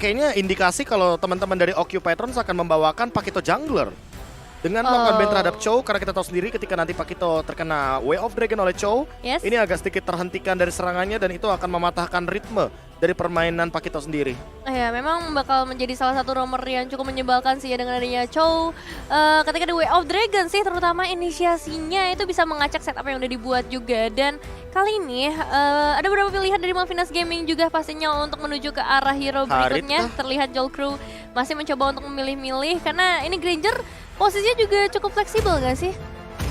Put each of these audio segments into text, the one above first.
kayaknya indikasi kalau teman-teman dari Occupy Trons akan membawakan Pakito Jungler. Dengan melakukan ban terhadap Chow, karena kita tahu sendiri ketika nanti Pakito terkena Way of Dragon oleh Chow, ini agak sedikit terhentikan dari serangannya dan itu akan mematahkan ritme dari permainan Pakito sendiri. Ya, memang bakal menjadi salah satu rumor yang cukup menyebalkan sih ya dengan adanya Chow. Ketika di Way of Dragon sih, terutama inisiasinya itu bisa mengacak setup yang udah dibuat juga. Dan kali ini ada beberapa pilihan dari Malvinas Gaming juga pastinya untuk menuju ke arah hero berikutnya. Terlihat Jolcrew masih mencoba untuk memilih-milih karena ini Granger posisinya juga cukup fleksibel gak sih?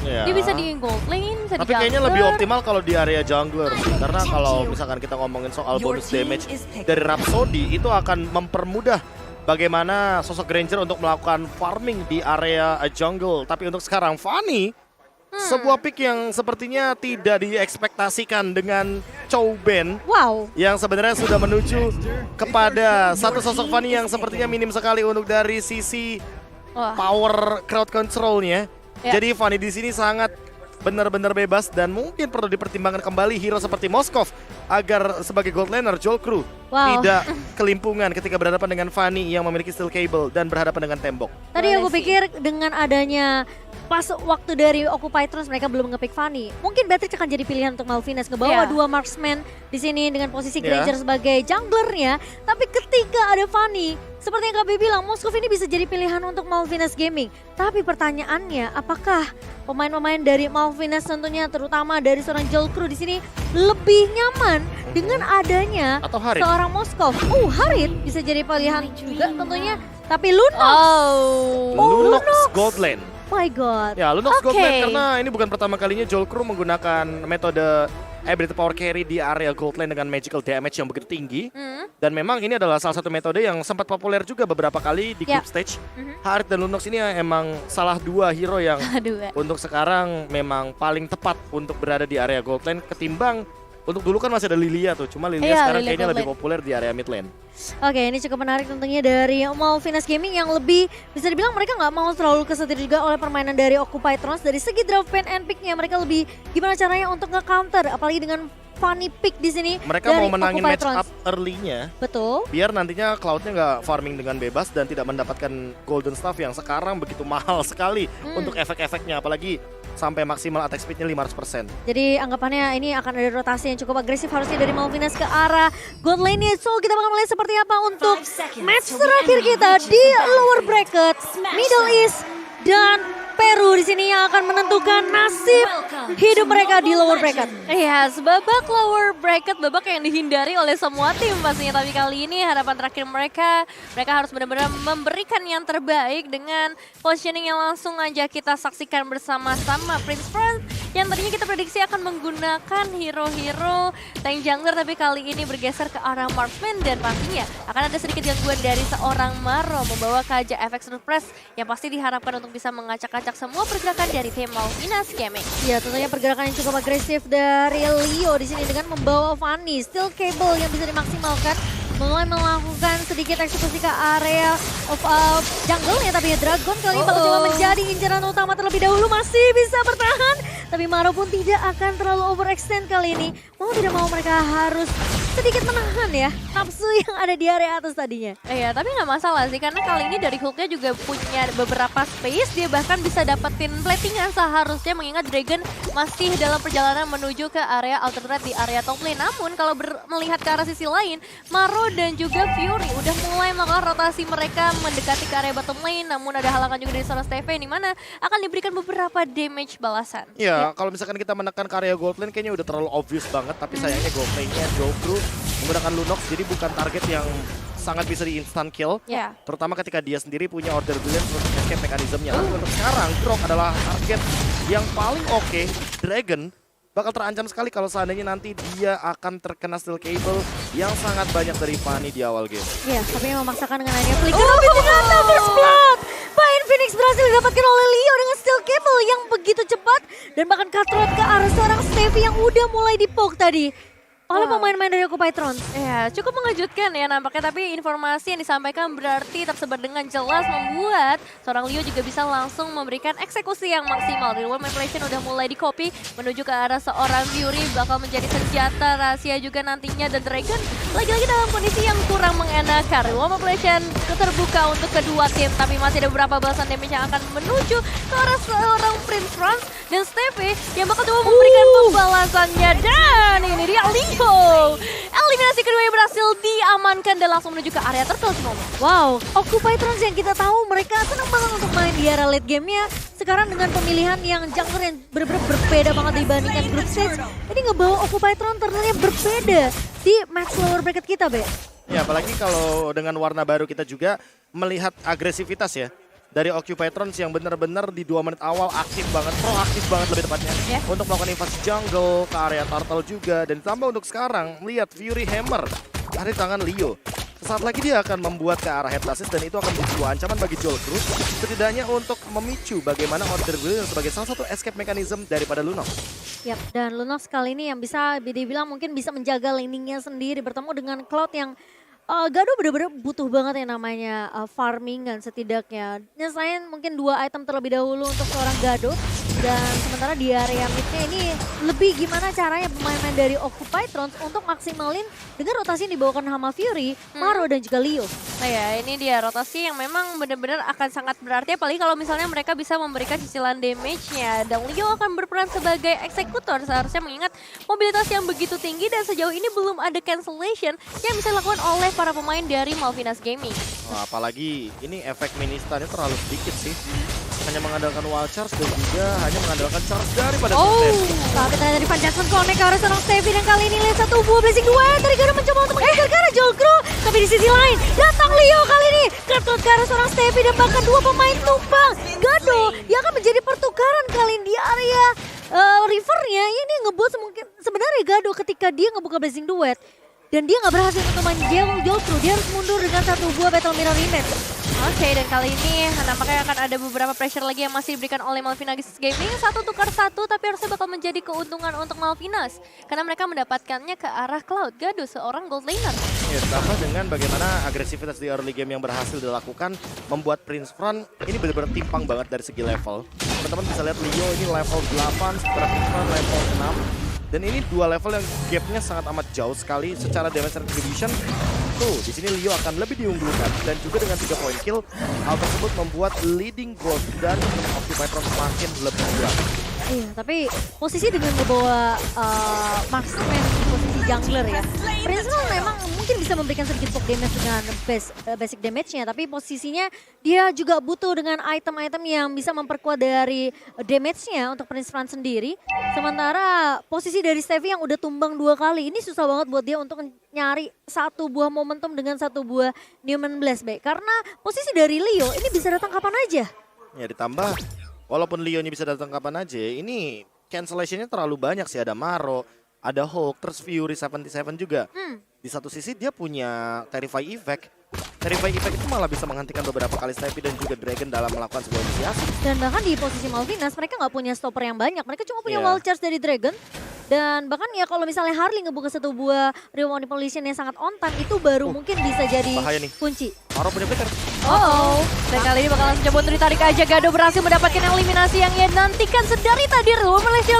Ya. Dia bisa di gold lane, bisa di tapi kayaknya lebih optimal kalau di area jungler sih. Karena kalau misalkan kita ngomongin soal bonus damage dari Rhapsody, itu akan mempermudah bagaimana sosok Granger untuk melakukan farming di area jungle. Tapi untuk sekarang Fanny, sebuah pick yang sepertinya tidak diekspektasikan dengan Chow Ben. Yang sebenarnya sudah menuju kepada satu sosok Fanny yang sepertinya minim sekali untuk dari sisi power crowd controlnya. Jadi Fanny di sini sangat benar-benar bebas dan mungkin perlu dipertimbangkan kembali hero seperti Moskov agar sebagai gold laner Jolcrew tidak kelimpungan ketika berhadapan dengan Fanny yang memiliki steel cable dan berhadapan dengan tembok. Tadi aku pikir dengan adanya pas waktu dari Occupy Trons mereka belum nge-pick Fanny. Mungkin Beatrix akan jadi pilihan untuk Malvinas ngebawa dua marksman di sini dengan posisi Granger sebagai junglernya. Tapi ketika ada Fanny, seperti yang KB bilang, Moskov ini bisa jadi pilihan untuk Malvinas Gaming. Tapi pertanyaannya, apakah pemain-pemain dari Malvinas tentunya terutama dari seorang Jolcrew di sini lebih nyaman dengan adanya seorang Moskov? Harit bisa jadi pilihan juga tentunya. Tapi Lunox. Lunox gold lane. My God. Ya, Lunox gold lane karena ini bukan pertama kalinya Jolcrew menggunakan metode ability power carry di area gold lane dengan magical damage yang begitu tinggi. Dan memang ini adalah salah satu metode yang sempat populer juga beberapa kali di group stage. Harit dan Lunox ini emang salah dua hero yang untuk sekarang memang paling tepat untuk berada di area gold lane ketimbang untuk dulu kan masih ada Lilia tuh. Cuma Lilia sekarang kayaknya lebih populer di area mid lane. Oke, ini cukup menarik tentunya dari Malvinas Gaming yang lebih bisa dibilang mereka nggak mau terlalu kesetir juga oleh permainan dari Occupy Trons. Dari segi draft pen and picknya mereka lebih gimana caranya untuk nge-counter, apalagi dengan Fanny pick di sini. Mereka mau menangin match up early-nya. Betul. Biar nantinya Cloud-nya nggak farming dengan bebas dan tidak mendapatkan golden staff yang sekarang begitu mahal sekali untuk efek-efeknya, apalagi sampai maksimal attack speed-nya 500%. Jadi anggapannya ini akan ada rotasi yang cukup agresif harusnya dari Malvinas ke arah gold lane-nya. So kita bakal melihat seperti apa untuk match terakhir kita di lower bracket, Middle East dan Peru di sini yang akan menentukan nasib hidup mereka di lower bracket. Iya, sebabak lower bracket, babak yang dihindari oleh semua tim pastinya. Tapi kali ini harapan terakhir mereka harus benar-benar memberikan yang terbaik dengan positioning yang langsung aja kita saksikan bersama-sama. Prince Front yang tadinya kita prediksi akan menggunakan hero-hero tank jungler, tapi kali ini bergeser ke arah marksman dan pastinya akan ada sedikit gangguan dari seorang Maro membawa Kaja FX Surprise yang pasti diharapkan untuk bisa mengacak-acak semua pergerakan dari tim Malvinas Gaming. Ya, tentunya pergerakan yang cukup agresif dari Leo di sini dengan membawa Fanny, steel cable yang bisa dimaksimalkan, mulai melakukan sedikit eksekusi ke area of jungle ya, tapi Dragon kali ini bakal coba menjadi incaran utama terlebih dahulu, masih bisa bertahan, tapi Maro pun tidak akan terlalu overextend kali ini. Mau tidak mau mereka harus sedikit menahan ya nafsu yang ada di area atas tadinya. Iya, tapi nggak masalah sih karena kali ini dari Hooknya juga punya beberapa space, dia bahkan bisa dapetin platingan seharusnya mengingat Dragon masih dalam perjalanan menuju ke area alternate di area top lane. Namun kalau melihat ke arah sisi lain, Maro dan juga Fury udah mulai melakukan rotasi mereka mendekati ke area bottom lane, namun ada halangan juga dari seorang Steve di mana akan diberikan beberapa damage balasan. Iya, kalau misalkan kita menekan ke area gold lane kayaknya udah terlalu obvious banget, tapi sayangnya gold lane-nya Jolcrew menggunakan Lunox jadi bukan target yang sangat bisa di instant kill. Terutama ketika dia sendiri punya order brilliant untuk escape mekanismenya. Untuk sekarang Grok adalah target yang paling oke. Dragon bakal terancam sekali kalau seandainya nanti dia akan terkena steel cable yang sangat banyak dari Fanny di awal game. Iya, tapi yang memaksakan dengan adanya flicker, tapi ternyata first blood Pain Phoenix berhasil didapatkan oleh Leo dengan steel cable yang begitu cepat dan bahkan cutthroat ke arah seorang Stevie yang udah mulai di poke tadi. oleh Wow. pemain-pemain dari Occupy Throne. Ya, cukup mengejutkan ya nampaknya, tapi informasi yang disampaikan berarti tersebar dengan jelas membuat seorang Leo juga bisa langsung memberikan eksekusi yang maksimal. Reward Manipulation udah mulai di-copy menuju ke arah seorang Fury, bakal menjadi senjata rahasia juga nantinya, dan Dragon lagi-llagi dalam kondisi yang kurang mengenakan. Reward Manipulation terbuka untuk kedua tim, tapi masih ada beberapa balasan damage yang akan menuju ke arah seorang Prince Franz dan Steffi yang bakal coba memberikan pembalasannya, dan ini dia Leo. Eliminasi kedua yang berhasil diamankan dan langsung menuju ke area turtle semua. Wow, Occupy Throne yang kita tahu mereka senang banget untuk main di era late game-nya. Sekarang dengan pemilihan yang jungler yang bener-bener berbeda banget dibandingkan group stage, ini ngebawa Occupy Throne ternyata berbeda di match lower bracket kita, Be. Ya, apalagi kalau dengan warna baru kita juga melihat agresivitas ya. Dari Occupy Throne yang benar-benar di 2 menit awal aktif banget, proaktif banget lebih tepatnya. Ya. Untuk melakukan invasi jungle ke area turtle juga. Dan ditambah untuk sekarang, lihat Fury Hammer ada di tangan Leo. Sesaat lagi dia akan membuat ke arah head assist dan itu akan menjadi sebuah ancaman bagi Joel Cruz. Setidaknya untuk memicu bagaimana Order Brilliant sebagai salah satu escape mechanism daripada Lunox. Yap, dan Lunox kali ini yang bisa dibilang mungkin bisa menjaga laningnya sendiri bertemu dengan Cloud yang Gado bener-bener butuh banget yang namanya farming kan setidaknya. Nyesain mungkin 2 item terlebih dahulu untuk seorang Gado. Dan sementara di area midnya ini lebih gimana caranya pemain-pemain dari Occupy Throne untuk maksimalin dengan rotasi yang dibawakan sama Fury, Maro dan juga Leo. Nah ya, ini dia rotasi yang memang benar-benar akan sangat berarti, apalagi kalau misalnya mereka bisa memberikan cicilan damage-nya. Dan Leo akan berperan sebagai eksekutor seharusnya, mengingat mobilitas yang begitu tinggi dan sejauh ini belum ada cancellation yang bisa dilakukan oleh para pemain dari Malvinas Gaming. Wah, apalagi ini efek ministannya terlalu sedikit sih. Hanya mengandalkan wild charge dan juga hanya mengandalkan charge daripada Steffi. Tapi ternyata di Van Jackson connect ke arah seorang Steffi dan kali ini lihat satu buah blessing duet dari Gado mencoba untuk mengejar ke arah Jolgro. Tapi di sisi lain datang Leo kali ini ke arah seorang Steffi dan bahkan 2 pemain tumpang. Gado yang akan menjadi pertukaran kali ini di area rivernya. Ini ngebuat sebenarnya Gado ketika dia ngebuka blessing duet dan dia nggak berhasil untuk main Jolgro, dia harus mundur dengan 1 buah battle mirror image. Oke, dan kali ini nampaknya akan ada beberapa pressure lagi yang masih diberikan oleh Malvinas Gaming. 1 tukar 1, tapi harusnya bakal menjadi keuntungan untuk Malvinas. Karena mereka mendapatkannya ke arah Cloud. Gado, seorang gold laner. Ya, ditambah dengan bagaimana agresivitas di early game yang berhasil dilakukan membuat Prince Front ini benar-benar timpang banget dari segi level. Teman-teman bisa lihat Leo ini level 8, sementara Prince Front level 6. Dan ini 2 level yang gapnya sangat amat jauh sekali secara damage retribution. Tuh, di sini Leo akan lebih diunggulkan dan juga dengan 3 point kill, hal tersebut membuat leading gold dari Occupy Throne semakin lebih kuat. Iya, tapi posisi dengan membawa marksman posisi jungler ya. Prince Roll memang mungkin bisa memberikan sedikit poke damage dengan basic damage-nya, tapi posisinya dia juga butuh dengan item-item yang bisa memperkuat dari damage-nya untuk Prince Franz sendiri. Sementara posisi dari Steffi yang udah tumbang 2 kali, ini susah banget buat dia untuk nyari 1 buah momentum dengan 1 buah Newman Blast, Be. Karena posisi dari Leo ini bisa datang kapan aja. Ya, ditambah walaupun Leo ini bisa datang kapan aja, ini cancellation-nya terlalu banyak sih. Ada Maro, ada Hulk, terus Fury 77 juga. Di satu sisi dia punya Terrify Effect. Terrify Effect itu malah bisa menghentikan beberapa kali Steffi dan juga Dragon dalam melakukan sebuah inisiasi. Dan bahkan di posisi Malvinas mereka nggak punya stopper yang banyak. Mereka cuma punya Iya. wall charge dari Dragon. Dan bahkan ya kalau misalnya Harley ngebuka 1 buah Real Manipulation yang sangat on time, itu baru mungkin bisa jadi bahaya nih. kunci. Maro punya flicker. Oh, dan kali ini bakal langsung coba untuk ditarik aja. Gado berhasil mendapatkan eliminasi yang ia nantikan sedari tadi. Malaysia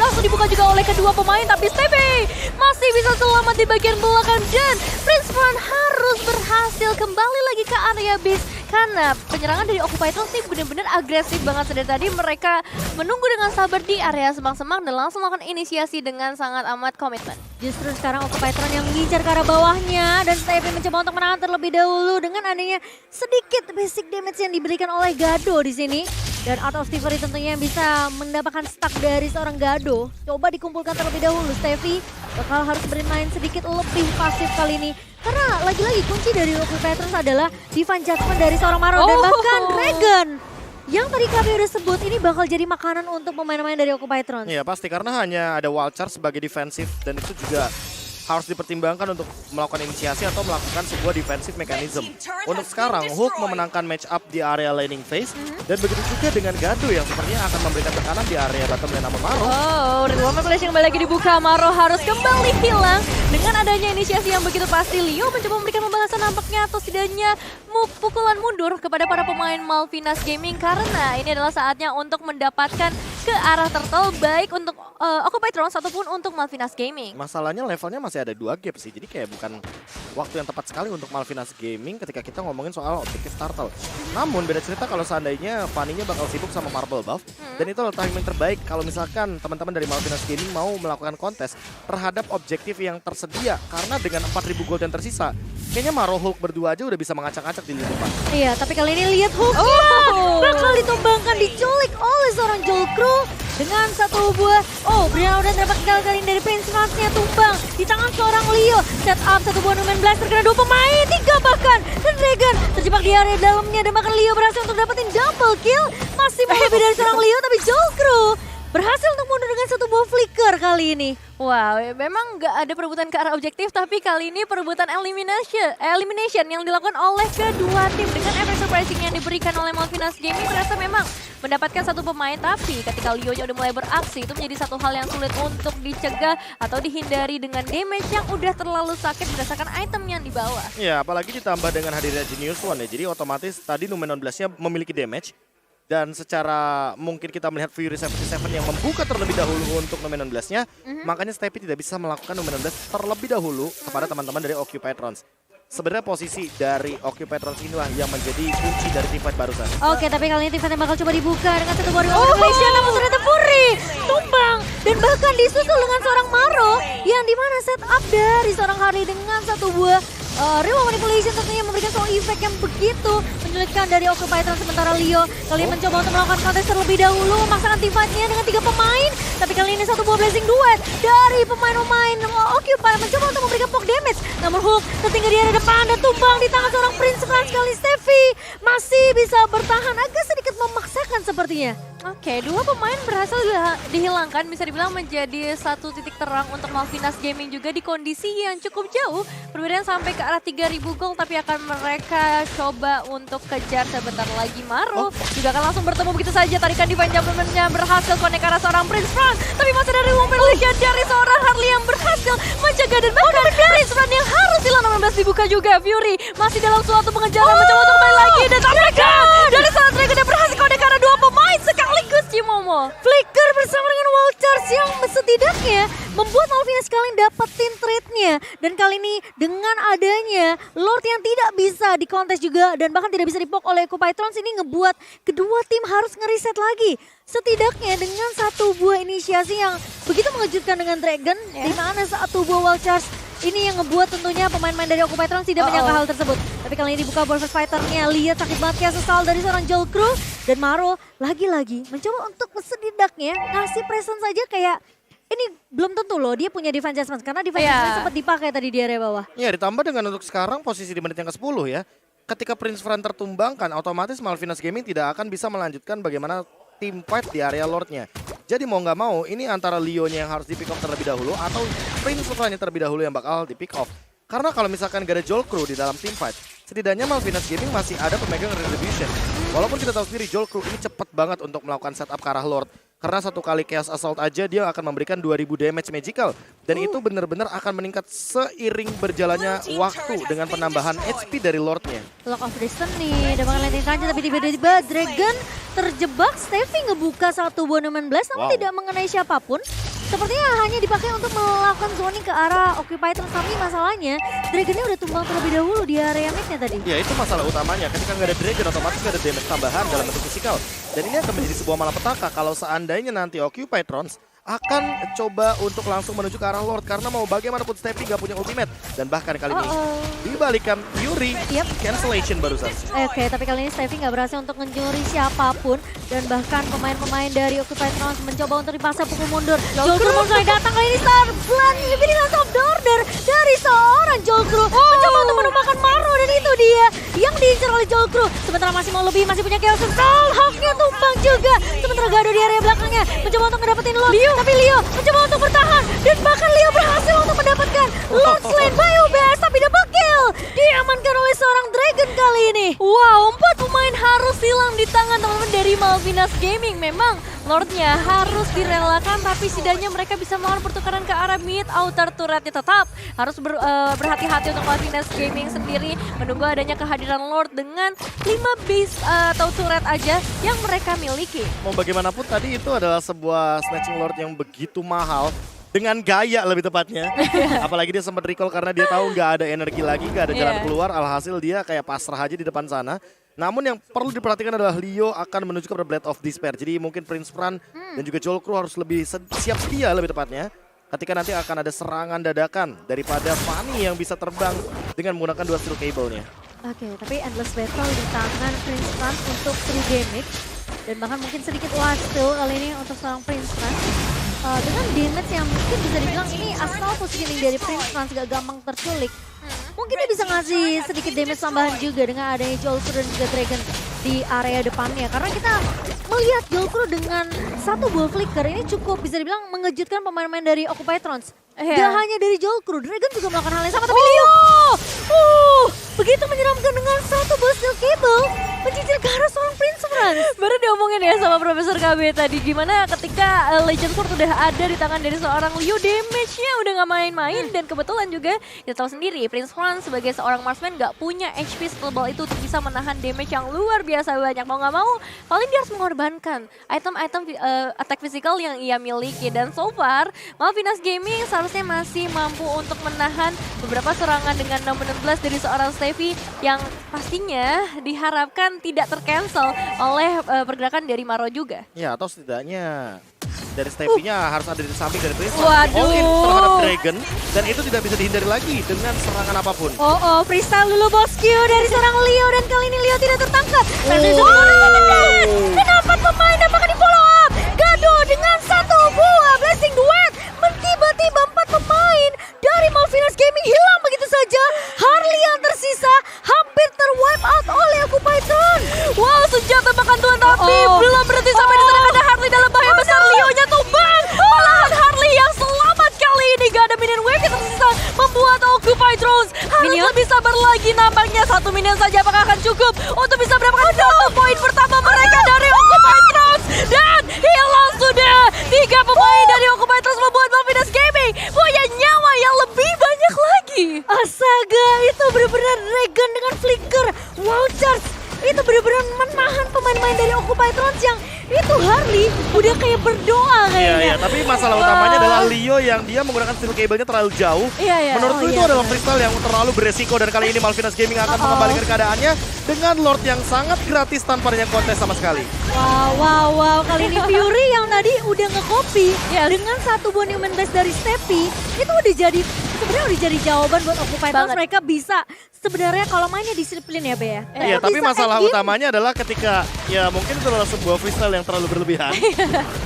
langsung dibuka juga oleh kedua pemain, tapi Steffi masih bisa selamat di bagian belakang dan Prince Franz harus berhasil kembali lagi ke area base karena penyerangan dari Occupy Throne sih benar-benar agresif banget. Sedari tadi mereka menunggu dengan sabar di area semang-semang dan langsung melakukan inisiasi dengan sangat amat komitmen. Justru sekarang Occupy Throne yang mengincar ke arah bawahnya dan Steffi mencoba untuk menahan terlebih dahulu dengan adanya sedikit basic damage yang diberikan oleh Gado di sini. Dan Art of Thievery tentunya yang bisa mendapatkan stack dari seorang Gado. Coba dikumpulkan terlebih dahulu. Steffi bakal harus bermain sedikit lebih pasif kali ini. Karena lagi-lagi kunci dari Occupy Throne adalah Divine Judgment dari seorang Maro dan bahkan Dragon. Yang tadi kami udah sebut ini bakal jadi makanan untuk pemain-pemain dari Occupy Throne. Iya pasti, karena hanya ada wild charge sebagai defensif dan itu juga harus dipertimbangkan untuk melakukan inisiasi atau melakukan sebuah defensive mechanism. Untuk sekarang, Hook memenangkan match up di area laning phase, dan begitu juga dengan Gadu yang sepertinya akan memberikan tekanan di area bottom lane namun Maro. Oh, Red Flash yang kembali lagi dibuka, Maro harus kembali hilang. Dengan adanya inisiasi yang begitu pasti, Leo mencoba memberikan pembahasan nampaknya atau setidaknya pukulan mundur kepada para pemain Malvinas Gaming karena ini adalah saatnya untuk mendapatkan ke arah turtle baik untuk Occupy Thrones ataupun untuk Malvinas Gaming. Masalahnya levelnya masih ada 2 gap sih, jadi kayak bukan waktu yang tepat sekali untuk Malvinas Gaming ketika kita ngomongin soal objektif turtle. Namun beda cerita kalau seandainya Fanny-nya bakal sibuk sama Marble Buff, dan itu adalah timing terbaik kalau misalkan teman-teman dari Malvinas Gaming mau melakukan kontes terhadap objektif yang tersedia, karena dengan 4.000 gold yang tersisa, kayaknya Maro Hulk berdua aja udah bisa mengacak-acak di lini depan. Iya, tapi kali ini lihat Hulk-nya bakal ditumbangkan, diculik oleh seorang Jolkru dengan satu buah. Oh, Brian udah dapat kali dari Prince Franz-nya tumbang di tangan seorang Leo. Set up satu buah Numen Blast terkena 2 pemain, 3 bahkan. Dan Dragon terjebak di area dalamnya dan bahkan Leo berhasil untuk dapetin double kill. Masih mau lebih dari seorang Leo, tapi Jolkru berhasil untuk mundur dengan satu buah flicker kali ini. Wow, memang nggak ada perebutan ke arah objektif, tapi kali ini perebutan elimination yang dilakukan oleh kedua tim dengan efek surprising yang diberikan oleh Malvinas Gaming terasa memang mendapatkan satu pemain, tapi ketika Leo-nya udah mulai beraksi itu menjadi satu hal yang sulit untuk dicegah atau dihindari dengan damage yang udah terlalu sakit berdasarkan item yang dibawa. Ya, apalagi ditambah dengan hadirnya Genius One ya, jadi otomatis tadi Numenon Blast-nya memiliki damage. Dan secara mungkin kita melihat Fury 77 yang membuka terlebih dahulu untuk Numenon Blast-nya, makanya Steppy tidak bisa melakukan Numenon Blast terlebih dahulu kepada teman-teman dari Occupy Thrones. Sebenarnya posisi dari Occupy Thrones inilah yang menjadi kunci dari teamfight barusan. Oke, tapi kali ini teamfight bakal coba dibuka dengan satu buah manipulation, namun ternyata Fury tumbang dan bahkan disusul dengan seorang Maro yang dimana setup dari seorang Harley dengan satu buah Real Manipulation tentunya memberikan soal efek yang begitu menyulitkan dari Occupy Thrones. Sementara Leo kali ini mencoba untuk melakukan kontes terlebih dahulu, memaksakan teamfightnya dengan 3 pemain. Tapi kali ini satu buah blessing duet dari pemain-pemain Occupy mencoba untuk memberikan poke damage. Namun Hook tertinggal di area depan dan tumbang di tangan seorang Prince Franz. Kali Steffi masih bisa bertahan, agak sedikit memaksakan sepertinya. Oke, 2 pemain berhasil dihilangkan, bisa dibilang menjadi satu titik terang untuk Malvinas Gaming juga di kondisi yang cukup jauh. Perbedaan sampai ke arah 3.000 gol, tapi akan mereka coba untuk kejar sebentar lagi. Maro juga akan langsung bertemu begitu saja. Tarikan divine jump-nya berhasil connect ke arah seorang Prince Franz, tapi masih dari Manipulation dari seorang Harley yang berhasil menjaga dan bahkan Prince Franz yang harus hilang 16 dibuka juga. Fury masih dalam suatu pengejaran mencoba untuk kembali lagi dan tabrakan dari seorang Dragon yang berhasil connect ke arah 2 pemain sekaligus Cimomo. Flicker bersama dengan Wild Charge yang setidaknya membuat Malvinas kalian dapetin trade-nya. Dan kali ini dengan adanya Lord yang tidak bisa dikontes juga dan bahkan tidak bisa dipok oleh Occupy Thrones, ini ngebuat kedua tim harus ngeriset lagi. Setidaknya dengan satu buah inisiasi yang begitu mengejutkan dengan Dragon, di mana satu buah Wild Charge ini yang ngebuat tentunya pemain-pemain dari Occupy Thrones tidak menyangka hal tersebut. Tapi kali ini dibuka Burst Fighter-nya, lihat sakit banget kayak sesal dari seorang Jolkru. Dan Maro lagi-lagi mencoba untuk setidaknya ngasih presence saja, kayak ini belum tentu loh dia punya defense adjustment karena defense adjustment sempat dipakai tadi di area bawah. Ya, ditambah dengan untuk sekarang posisi di menit yang ke-10 ya. Ketika Prince Franz tertumbangkan, otomatis Malvinas Gaming tidak akan bisa melanjutkan bagaimana team fight di area Lord-nya. Jadi mau nggak mau ini antara Leo-nya yang harus di pick off terlebih dahulu atau Prince Franz-nya terlebih dahulu yang bakal di pick off. Karena kalau misalkan gak ada Jolkru di dalam team fight, setidaknya Malvinas Gaming masih ada pemegang Retribution. Walaupun kita tahu sendiri Jolkru ini cepat banget untuk melakukan setup ke arah Lord. Karena satu kali Chaos Assault aja dia akan memberikan 2000 damage magical. Dan itu benar-benar akan meningkat seiring berjalannya waktu dengan penambahan HP dari Lord-nya. Lock of Destiny, ada banget landing kanji tapi tiba-tiba Dragon terjebak. Steffi ngebuka satu buah Numen Blast namun tidak mengenai siapapun. Sepertinya hanya dipakai untuk melakukan zoning ke arah Occupy Thrones. Tapi masalahnya Dragonnya udah tumbang terlebih dahulu di area mid-nya tadi. Ya, itu masalah utamanya. Ketika nggak ada Dragon otomatis nggak ada damage tambahan dalam bentuk fisikal. Dan ini akan menjadi sebuah malapetaka kalau seandainya nanti Occupy Thrones akan coba untuk langsung menuju ke arah Lord. Karena mau bagaimanapun Steffi gak punya ultimate. Dan bahkan kali ini dibalikan Yuri cancellation barusan. Oke, tapi kali ini Steffi gak berhasil untuk ngencuri siapapun. Dan bahkan pemain-pemain dari Occupy Thrones mencoba untuk dipaksa pukul mundur. Jolkru mulai datang kali ini, Starblood lebih dengan soft order dari seorang Jolkru. Mencoba untuk menumbangkan Maro dan itu dia yang diincar oleh Jolkru. Sementara masih mau lebih, masih punya Chaos Soul. Hawknya tumbang juga. Sementara Gado di area belakangnya mencoba untuk ngedapetin Lord. Tapi Leo mencoba untuk bertahan. Dan bahkan Leo berhasil untuk mendapatkan Lord Slain by UBS. Tapi double kill diamankan oleh seorang Dragon kali ini. Wow, 4 pemain harus hilang di tangan teman-teman dari Malvinas Gaming. Memang Lordnya harus direlakan, tapi setidaknya mereka bisa melakukan pertukaran ke arah mid. Outer turretnya tetap harus berhati-hati untuk Malvinas Gaming sendiri, menunggu adanya kehadiran Lord dengan 5 base atau turret aja yang mereka miliki. Mau bagaimanapun tadi itu adalah sebuah Snatching Lord yang begitu mahal. Dengan gaya lebih tepatnya. Apalagi dia sempat recall karena dia tahu nggak ada energi lagi, nggak ada jalan keluar. Alhasil dia kayak pasrah aja di depan sana. Namun yang perlu diperhatikan adalah Leo akan menuju ke Blade of Despair. Jadi mungkin Prince Fran dan juga Jolkru harus lebih siap sedia lebih tepatnya. Ketika nanti akan ada serangan dadakan daripada Fanny yang bisa terbang dengan menggunakan 2 steel cable-nya. Oke, tapi Endless Battle di tangan Prince Fran untuk 3 damage. Dan bahkan mungkin sedikit wastil kali ini untuk seorang Prince Fran. Dengan damage yang mungkin bisa dibilang ini asal positioning dari Prince Fran gak gampang terculik. Mungkin dia bisa ngasih sedikit damage tambahan juga dengan adanya Jolkru dan juga Dragon di area depannya. Karena kita melihat Jolkru dengan satu buah flicker ini cukup bisa dibilang mengejutkan pemain-pemain dari Occupy Thrones. Gak hanya dari Jolkru, Dragon juga melakukan hal yang sama. Tapi Leo begitu menyeramkan dengan satu buah steel cable mencicil ke arah seorang Prince Fran. Baru diomongin ya sama Profesor KB tadi, gimana ketika Legend Sword udah ada di tangan dari seorang Leo, damage-nya udah gak main-main. Dan kebetulan juga kita tahu sendiri Prince Fran sebagai seorang marksman gak punya HP setebal itu untuk bisa menahan damage yang luar biasa banyak. Mau gak mau paling dia harus mengorbankan item-item attack physical yang ia miliki. Dan so far Malvinas Gaming seharusnya masih mampu untuk menahan beberapa serangan dengan 6-16 dari seorang Steffi yang pastinya diharapkan tidak tercancel oleh pergerakan dari Maro juga. Ya, atau setidaknya dari Steffi-nya harus ada di samping dari Prince. Waduh. All in terhadap Dragon dan itu tidak bisa dihindari lagi dengan serangan apapun. Freestyle dulu bosku dari seorang Leo dan kali ini Leo tidak tertangkap. Kenapa pemain dapat di follow up? Gado dengan satu buah blessing duet. Tiba-tiba 4 pemain dari Malvinas Gaming hilang begitu saja. Harley yang tersisa hampir terwipe out oleh Occupy Thrones. Wow, senjata makan tuan tapi belum berhenti sampai di sana ada Harley dalam bahaya besar. Leo-nya tumbang. Malahan Harley yang selamat kali ini. Gak ada minion wave yang tersisa membuat Occupy Thrones harus lebih sabar lagi nampaknya. 1 minion saja apakah akan cukup untuk bisa mendapatkan 1 poin pertama mereka dari Occupy Thrones. Dan hilang sudah 3 pemain dari Occupy Thrones membuat Malvinas Gaming punya nyawa yang lebih banyak lagi. Astaga, itu benar-benar Dragon dengan flicker. Wow, charge. Itu benar-benar menahan pemain-pemain dari Occupy Thrones yang itu Harley udah kayak berdoa kayaknya. Iya, tapi masalah utamanya adalah Leo yang dia menggunakan steel cable-nya terlalu jauh. Menurutku itu adalah freestyle yang terlalu beresiko dan kali ini Malvinas Gaming akan mengembalikan keadaannya dengan Lord yang sangat gratis tanpa adanya kontes sama sekali. Wow. Kali ini Fury yang tadi udah nge-copy dengan satu buah Newman Base dari Steffi itu udah jadi jawaban buat Occupy Thrones. Mereka bisa sebenarnya kalau mainnya disiplin ya, Be ya. Iya, tapi masalah utamanya adalah ketika ya mungkin itu adalah sebuah freestyle yang terlalu berlebihan.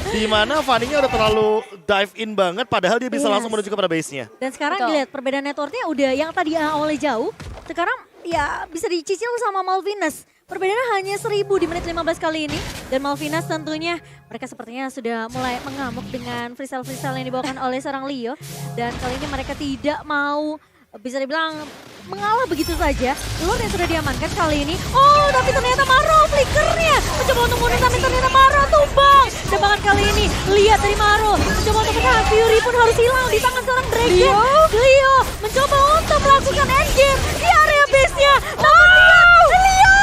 Di mana Fanny-nya udah terlalu dive in banget padahal dia bisa langsung menuju kepada base-nya. Dan sekarang dilihat perbedaan networknya udah yang tadi awalnya jauh, sekarang ya bisa dicicil sama Malvinas. Perbedaannya hanya 1000 di menit 15 kali ini. Dan Malvinas tentunya mereka sepertinya sudah mulai mengamuk dengan freestyle-freestyle yang dibawakan oleh seorang Leo. Dan kali ini mereka tidak mau bisa dibilang mengalah begitu saja. Lord yang sudah diamankan kali ini. Tapi ternyata Maro flickernya mencoba untuk mundur tapi ternyata Maro tumbang. Dan bahkan kali ini lihat dari Maro mencoba untuk bertahan. Fury pun harus hilang di tangan seorang Dragon. Leo mencoba untuk melakukan endgame di area base-nya. Namun Leo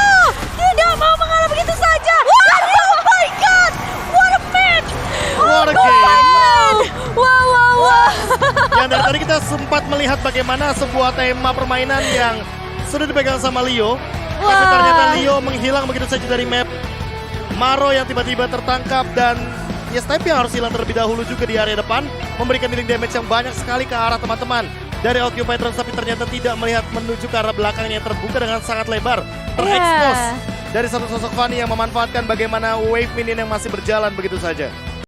tidak mau mengalah begitu saja. Oh my god, what a match. What a game. Wow. Yang dari tadi kita sempat melihat bagaimana sebuah tema permainan yang sudah dipegang sama Leo. Tapi ternyata Leo menghilang begitu saja dari map. Maro yang tiba-tiba tertangkap dan ya Steffi yang harus hilang terlebih dahulu juga di area depan. Memberikan dealing damage yang banyak sekali ke arah teman-teman dari Occupy Thrones. Tapi ternyata tidak melihat menuju ke arah belakangnya yang terbuka dengan sangat lebar. Terekspos dari satu sosok Fanny yang memanfaatkan bagaimana wave minion yang masih berjalan begitu saja.